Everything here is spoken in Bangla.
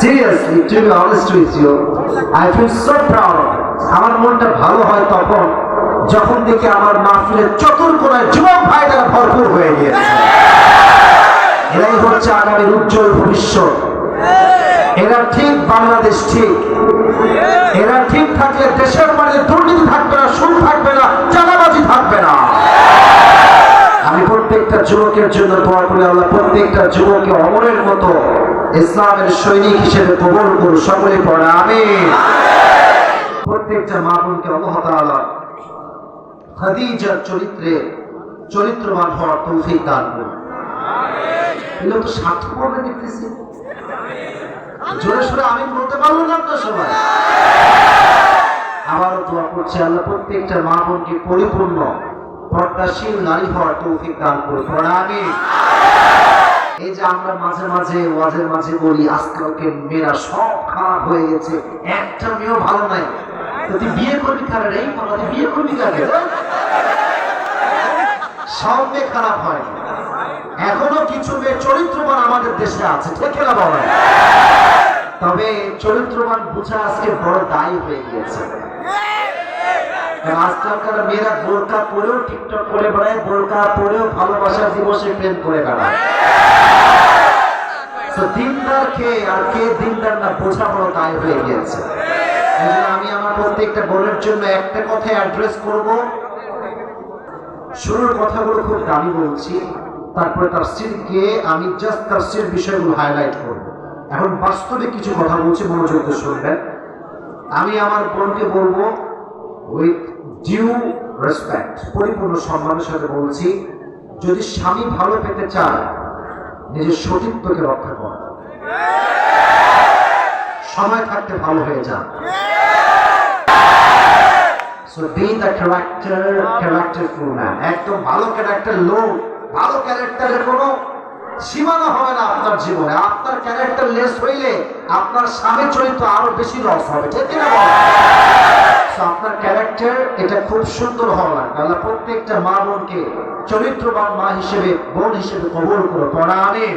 Seriously, to be honest with you, I feel so proud of it. আমার মনটা ভালো হয় তখন যখন দেখি আমার মাহফিলের চতুর্কোণায় যুবক ভাইরা ভরপুর হয়ে গিয়েছে। এরাই হচ্ছে আগামীর উজ্জ্বল ভবিষ্যৎ। এরা ঠিক বাংলাদেশ ঠিক। এরা ঠিক থাকলে দেশের মানে দুর্নীতি থাকবে না, সুদ থাকবে না, চাঁদাবাজি থাকবে না। আমি প্রত্যেকটা যুবকের জন্য দোয়া করি, আল্লাহ প্রত্যেকটা যুবককে অমরের মতো ইসলামের সৈনিক হিসেবে কবুল করুন। সকলে পড়ে আমিন। প্রত্যেকটা মা বোনকে আল্লাহ তাআলা খাদিজার চরিত্রে চরিত্রবান হওয়ার তৌফিক দান করুন। এগুলো তো স্বার্থপর দেখতেছি। জোরে সোরে আমি বলতে পারবো না তো সবাই। আবারও দোয়া করছি আল্লাহ প্রত্যেকটা মা বোনকে পরিপূর্ণ পর্দাশীল নারী হওয়ার তৌফিক দান করুন। আমিন। এই যে আমরা মাঝে মাঝে ওয়াজের মাঝে বলি আজকালকে মেয়েরা সব খারাপ হয়ে গেছে, একটা মেয়েও ভালো নাই। তুই বিয়ে করবি কারে রে? তুই বিয়ে করবি কাকে? সব মেয়ে খারাপ হয়। এখনো কিছু মেয়ে চরিত্রবান আমাদের দেশে আছে, ঠিক না বাবা? তবে চরিত্রবান বোঝা আজকে বড় দায়ী হয়ে গিয়েছে। আজকালকার মেয়েরা বোরকা পরেও টিকটক করে বেড়ায়, বোরকা পরেও ভালোবাসার দিবসে প্রেম করে বেড়ায়। দিনদার কে আর কে দিনদার না বোঝা বড় দায় হয়ে গিয়েছে। আমি আমার প্রত্যেকটা বোনের জন্য একটা কথাই অ্যাড্রেস করব। শুরুর কথাগুলো খুব দামি বলছি, তারপরে তাফসীর গিয়ে আমি জাস্ট তাফসীর বিষয়গুলো হাইলাইট করব। এখন বাস্তবে কিছু কথা বলছি, মনোযোগ দিয়ে শুনবেন। আমি আমার বোনকে বলবো উইথ ডিউ রেসপেক্ট, পরিপূর্ণ সম্মানের সাথে বলছি, যদি স্বামী ভালো পেতে চায় নিজের সতীত্বকে রক্ষা কর। সময় থাকতে ভালো হয়ে যান। So be the characterful man. একদম ভালো ক্যারেক্টার লোক, ভালো ক্যারেক্টারের কোনো সীমানা হবে না আপনার জীবনে। আপনার ক্যারেক্টার লেস হইলে আপনার স্বামী চরিত্র আরো বেশি লস হবে, ঠিক না? আপনার ক্যারেক্টার এটা খুব সুন্দর হওয়া লাগবে। আল্লাহ প্রত্যেকটা মা বোনকে চরিত্রবান মা হিসেবে, বোন হিসেবে কবুল করো। পড়া আমিন।